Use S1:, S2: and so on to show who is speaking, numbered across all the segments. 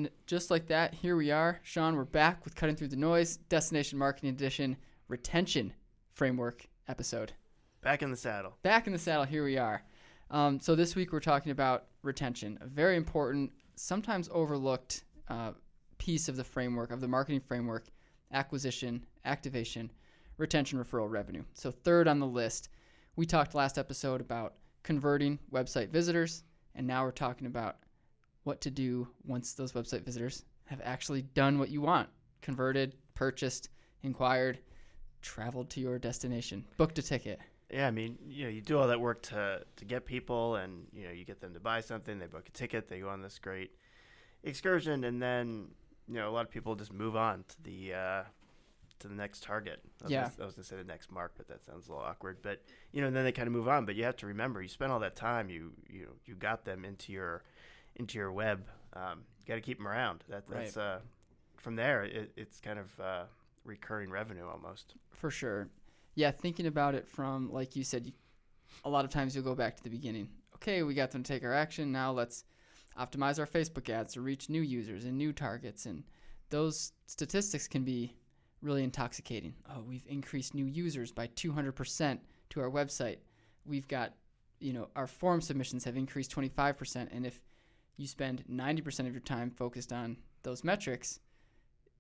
S1: And just like that, here we are. Shawn, we're back with Cutting Through the Noise, Destination Marketing Edition, Retention Framework episode.
S2: Back in the saddle.
S1: Back in the saddle, here we are. So this week we're talking about retention, a very important, sometimes overlooked piece of the framework, of the marketing framework: acquisition, activation, retention, referral, revenue. So third on the list. We talked last episode about converting website visitors, and now we're talking about what to do once those website visitors have actually done what you want: converted, purchased, inquired, traveled to your destination, booked a ticket.
S2: Yeah, I mean, you do all that work to get people, and you get them to buy something, they book a ticket, they go on this great excursion, and then a lot of people just move on to the next target. I was gonna say the next mark, but that sounds a little awkward. But and then they kind of move on. But you have to remember, you spent all that time, you got them into your web. You got to keep them around. That's
S1: right.
S2: From there, it's kind of recurring revenue almost.
S1: For sure. Yeah, thinking about it from, like you said, a lot of times you'll go back to the beginning. Okay, we got them to take our action. Now let's optimize our Facebook ads to reach new users and new targets. And those statistics can be really intoxicating. Oh, we've increased new users by 200% to our website. We've got, our form submissions have increased 25%. And if you spend 90% of your time focused on those metrics,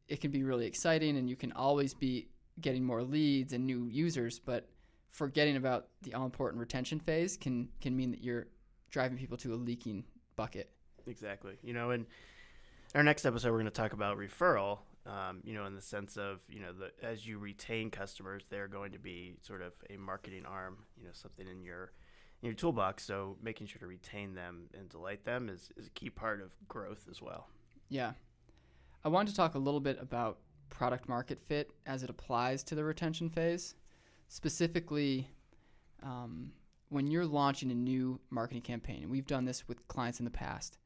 S1: it can be really exciting, and you can always be getting more leads and new users, but forgetting about the all-important retention phase can mean that you're driving people to a leaking bucket.
S2: Exactly. In our next episode, we're going to talk about referral, in the sense of, as you retain customers, they're going to be sort of a marketing arm, something in your toolbox. So making sure to retain them and delight them is a key part of growth as well.
S1: Yeah. I wanted to talk a little bit about product market fit as it applies to the retention phase. Specifically, when you're launching a new marketing campaign, and we've done this with clients in the past,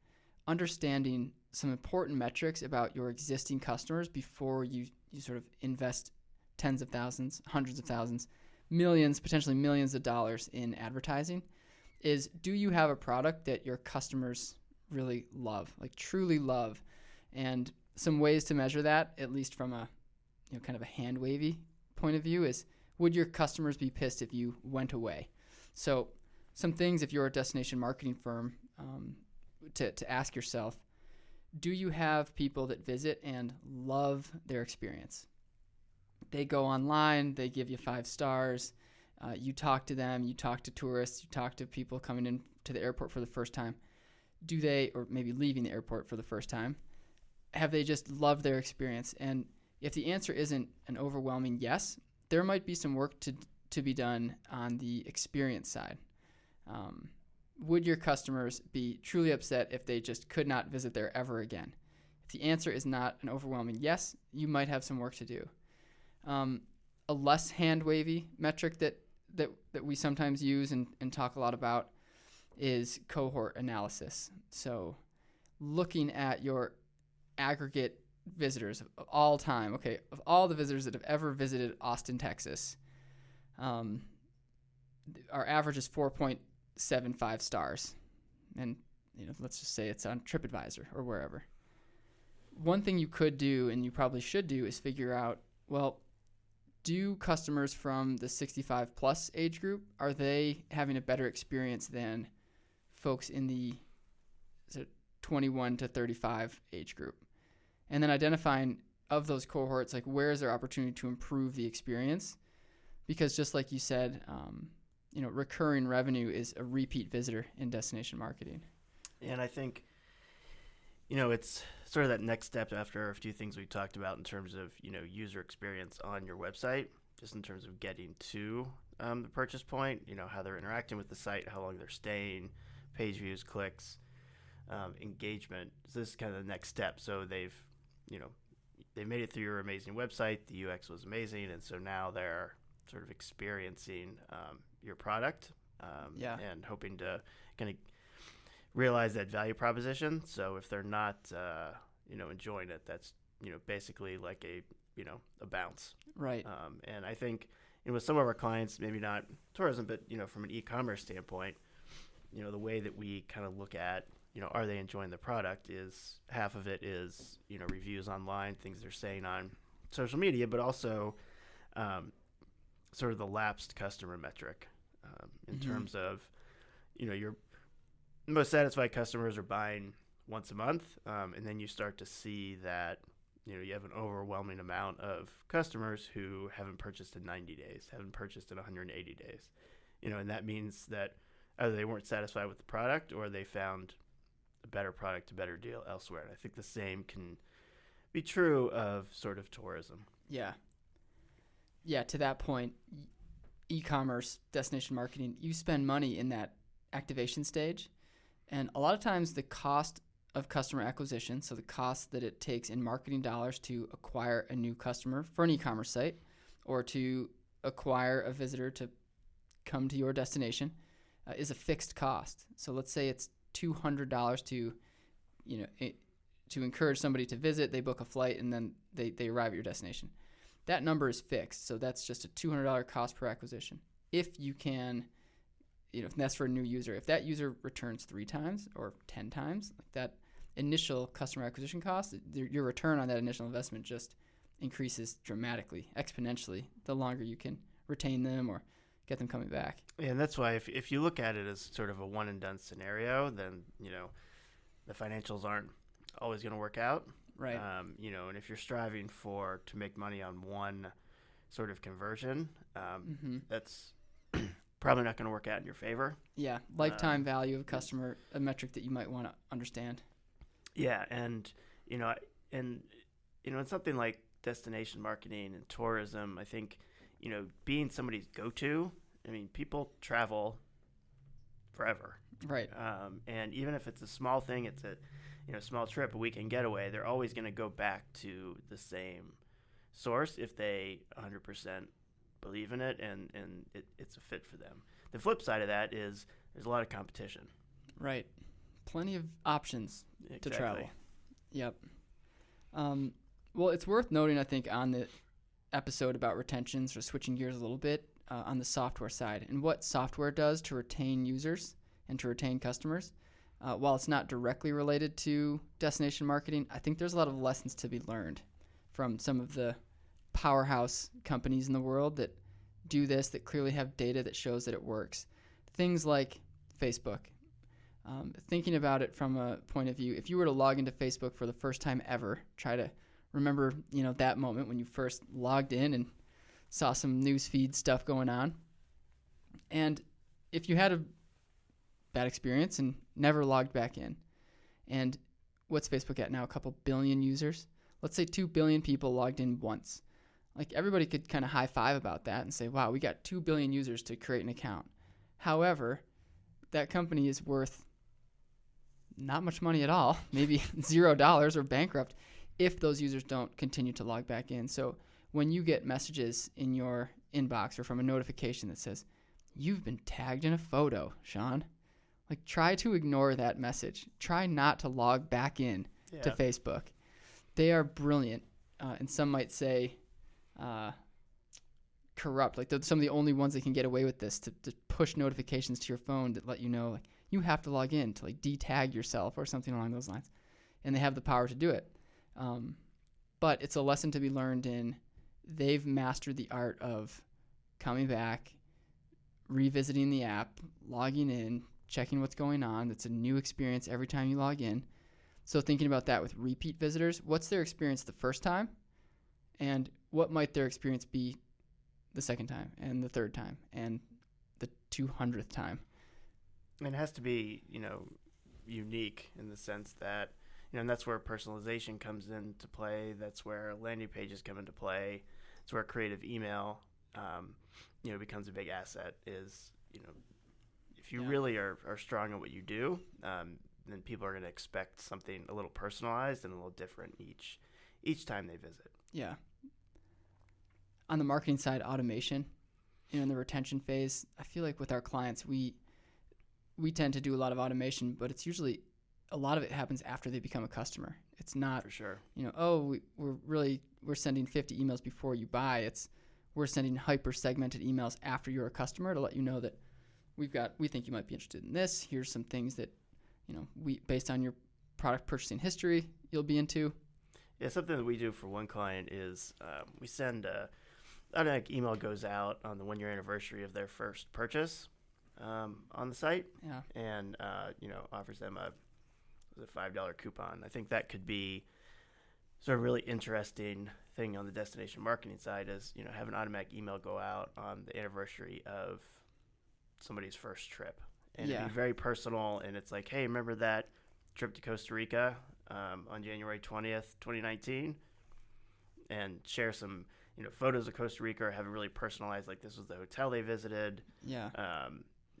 S1: understanding some important metrics about your existing customers before you sort of invest tens of thousands, hundreds of thousands, millions, potentially millions of dollars in advertising is, do you have a product that your customers really love, like truly love? And some ways to measure that, at least from a kind of a hand wavy point of view, is, would your customers be pissed if you went away? So some things, if you're a destination marketing firm, to ask yourself: do you have people that visit and love their experience? They go online, they give you 5 stars, you talk to them, you talk to tourists, you talk to people coming in to the airport for the first time. Do they, or maybe leaving the airport for the first time, have they just loved their experience? And if the answer isn't an overwhelming yes, there might be some work to be done on the experience side. Would your customers be truly upset if they just could not visit there ever again? If the answer is not an overwhelming yes, you might have some work to do. A less hand-wavy metric that we sometimes use and talk a lot about is cohort analysis. So looking at your aggregate visitors of all time, of all the visitors that have ever visited Austin, Texas, our average is 4.75 stars. And let's just say it's on TripAdvisor or wherever. One thing you could do, and you probably should do, is figure out, well, do customers from the 65 plus age group, are they having a better experience than folks in the 21 to 35 age group? And then identifying, of those cohorts, like, where is there opportunity to improve the experience? Because just like you said, recurring revenue is a repeat visitor in destination marketing.
S2: And I think, it's sort of that next step after a few things we talked about in terms of, user experience on your website, just in terms of getting to the purchase point, how they're interacting with the site, how long they're staying, page views, clicks, engagement. So this is kind of the next step. So they've made it through your amazing website. The UX was amazing. And so now they're sort of experiencing your product and hoping to kind of realize that value proposition. So if they're not, enjoying it, that's, basically like a bounce.
S1: Right.
S2: And I think, with some of our clients, maybe not tourism, but, from an e-commerce standpoint, the way that we kind of look at are they enjoying the product? Is half of it is, reviews online, things they're saying on social media, but also sort of the lapsed customer metric in terms of, your most satisfied customers are buying once a month, and then you start to see that, you have an overwhelming amount of customers who haven't purchased in 90 days, haven't purchased in 180 days, and that means that either they weren't satisfied with the product or they found a better product, a better deal elsewhere. And I think the same can be true of sort of tourism.
S1: Yeah. Yeah, to that point, e-commerce, destination marketing, you spend money in that activation stage. And a lot of times the cost of customer acquisition, so the cost that it takes in marketing dollars to acquire a new customer for an e-commerce site or to acquire a visitor to come to your destination, is a fixed cost. So let's say it's $200 to, to encourage somebody to visit, they book a flight, and then they arrive at your destination. That number is fixed, so that's just a $200 cost per acquisition. If you can, if that's for a new user, if that user returns 3 times or 10 times, like that initial customer acquisition cost, your return on that initial investment just increases dramatically, exponentially, the longer you can retain them or get them coming back.
S2: Yeah, and that's why if you look at it as sort of a one and done scenario, then, the financials aren't always going to work out.
S1: Right.
S2: And if you're striving to make money on one sort of conversion, that's probably not going to work out in your favor.
S1: Yeah. Lifetime value of customer, a metric that you might want to understand.
S2: Yeah. And, in something like destination marketing and tourism, I think, being somebody's go-to, people travel forever.
S1: Right.
S2: And even if it's a small thing, it's a small trip, a weekend getaway, they're always going to go back to the same source if they 100% believe in it and it's a fit for them. The flip side of that is there's a lot of competition.
S1: Right. Plenty of options to travel. Yep. Well, it's worth noting, I think, on the episode about retention, sort of switching gears a little bit on the software side and what software does to retain users and to retain customers. While it's not directly related to destination marketing, I think there's a lot of lessons to be learned from some of the powerhouse companies in the world that do this, that clearly have data that shows that it works. Things like Facebook. Thinking about it from a point of view, if you were to log into Facebook for the first time ever, try to remember, that moment when you first logged in and saw some newsfeed stuff going on. And if you had a bad experience and never logged back in, and what's Facebook at now, a couple billion users? Let's say 2 billion people logged in once. Like, everybody could kind of high five about that and say, wow, we got 2 billion users to create an account. However, that company is worth not much money at all, maybe $0 or bankrupt if those users don't continue to log back in. So when you get messages in your inbox or from a notification that says, you've been tagged in a photo, Shawn, like, try to ignore that message. Try not to log back in to Facebook. They are brilliant, and some might say corrupt. Like, they're some of the only ones that can get away with this, to push notifications to your phone that let you know, like, you have to log in to, like, detag yourself or something along those lines. And they have the power to do it. But it's a lesson to be learned in they've mastered the art of coming back, revisiting the app, logging in, checking what's going on. It's a new experience every time you log in. So thinking about that with repeat visitors, what's their experience the first time? And what might their experience be the second time and the third time and the 200th time?
S2: It has to be, unique in the sense that, and that's where personalization comes into play. That's where landing pages come into play. It's where creative email, becomes a big asset. Is, if you really are strong at what you do, then people are going to expect something a little personalized and a little different each time they visit.
S1: Yeah. On the marketing side, automation, in the retention phase, I feel like with our clients, we tend to do a lot of automation, but it's usually a lot of it happens after they become a customer. It's not,
S2: for sure,
S1: we're sending 50 emails before you buy. We're sending hyper segmented emails after you're a customer to let you know that we think you might be interested in this. Here's some things that, we based on your product purchasing history, you'll be into.
S2: Yeah, something that we do for one client is we send automatic email goes out on the 1-year anniversary of their first purchase on the site,
S1: Yeah.
S2: and offers them a $5 coupon. I think that could be sort of really interesting thing on the destination marketing side is have an automatic email go out on the anniversary of somebody's first trip, and it'd be very personal, and it's like, hey, remember that trip to Costa Rica on January 20th, 2019, and share some photos of Costa Rica, or have it really personalized, like this was the hotel they visited,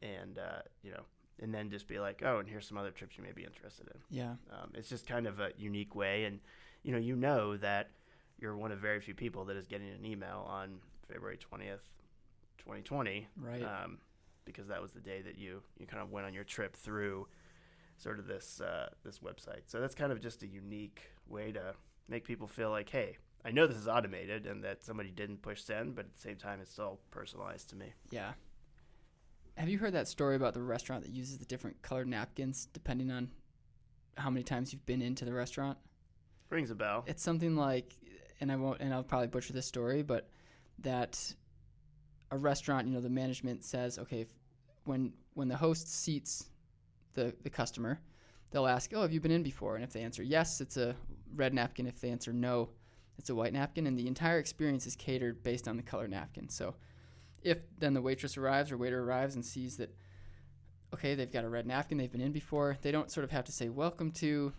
S2: and then just be like, oh, and here's some other trips you may be interested in. It's just kind of a unique way, and that you're one of very few people that is getting an email on February 20th, 2020,
S1: right?
S2: Because that was the day that you kind of went on your trip through sort of this website. So that's kind of just a unique way to make people feel like, hey, I know this is automated and that somebody didn't push send, but at the same time, it's still personalized to me.
S1: Yeah. Have you heard that story about the restaurant that uses the different colored napkins depending on how many times you've been into the restaurant?
S2: Rings a bell.
S1: It's something like, and I'll probably butcher this story, but that a restaurant, the management says, okay, when the host seats the customer, they'll ask, oh, have you been in before? And if they answer yes, it's a red napkin. If they answer no, it's a white napkin. And the entire experience is catered based on the color napkin. So if then the waitress arrives or waiter arrives and sees that, okay, they've got a red napkin, they've been in before, they don't sort of have to say, welcome to,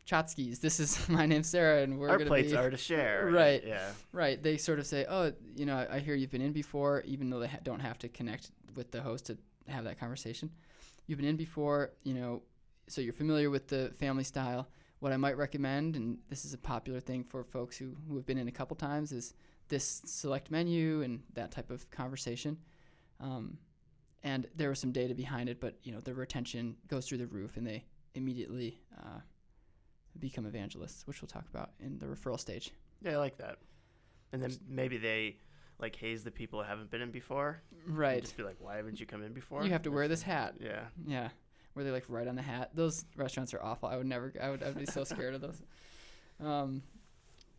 S1: Chotsky's. This is, my name's Sarah, and we're going to be...
S2: Our plates are to share.
S1: Right.
S2: Yeah.
S1: Right. They sort of say, oh, I hear you've been in before, even though they don't have to connect with the host to have that conversation. You've been in before, so you're familiar with the family style. What I might recommend, and this is a popular thing for folks who have been in a couple times, is this select menu and that type of conversation. And there was some data behind it, but the retention goes through the roof, and they immediately become evangelists, which we'll talk about in the referral stage.
S2: Yeah, I like that. And then maybe they like haze the people who haven't been in before.
S1: Right.
S2: Just be like, why haven't you come in before?
S1: You have to wear this hat.
S2: Yeah.
S1: Yeah. Where they like write on the hat. Those restaurants are awful. I'd be so scared of those.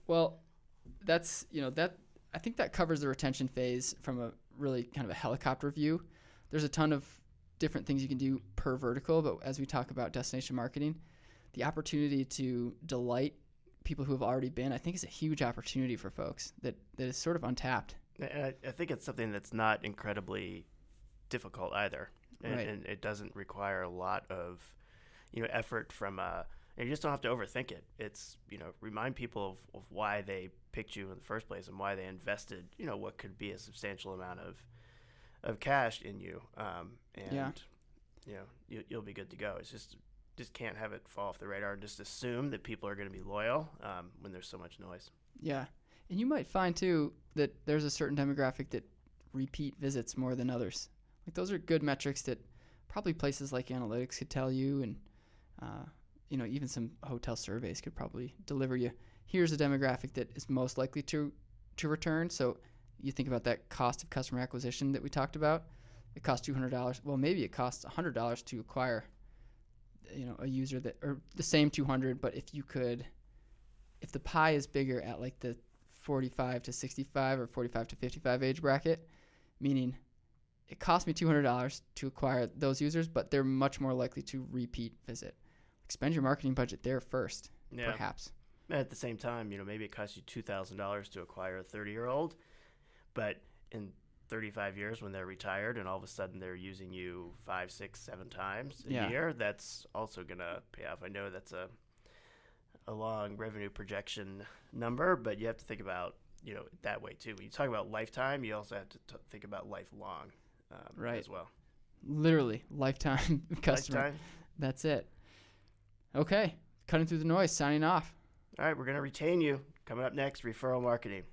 S1: Well, that's, I think that covers the retention phase from a really kind of a helicopter view. There's a ton of different things you can do per vertical, but as we talk about destination marketing, the opportunity to delight people who have already been, I think is a huge opportunity for folks that is sort of untapped.
S2: And I think it's something that's not incredibly difficult either. And,
S1: right.
S2: And it doesn't require a lot of, effort from, you just don't have to overthink it. It's, remind people of why they picked you in the first place and why they invested, what could be a substantial amount of cash in you. You'll be good to go. It's just can't have it fall off the radar and just assume that people are going to be loyal when there's so much noise.
S1: Yeah. And you might find, too, that there's a certain demographic that repeat visits more than others. Like, those are good metrics that probably places like analytics could tell you, and, even some hotel surveys could probably deliver you. Here's a demographic that is most likely to return. So you think about that cost of customer acquisition that we talked about. It costs $200. Well, maybe it costs $100 to acquire, a user that, or the same 200, but if the pie is bigger at like the 45 to 65 or 45 to 55 age bracket, meaning it cost me $200 to acquire those users, but they're much more likely to repeat visit. Spend your marketing budget there first, perhaps.
S2: At the same time, maybe it costs you $2,000 to acquire a 30-year-old, but in 35 years when they're retired and all of a sudden they're using you 5, 6, 7 times a year, that's also going to pay off. I know that's a long revenue projection number, but you have to think about, that way too. When you talk about lifetime, you also have to think about lifelong
S1: right.
S2: as well.
S1: Literally, lifetime customer.
S2: Lifetime.
S1: That's it. Okay, cutting through the noise, signing off.
S2: All right, we're going to retain you. Coming up next, referral marketing.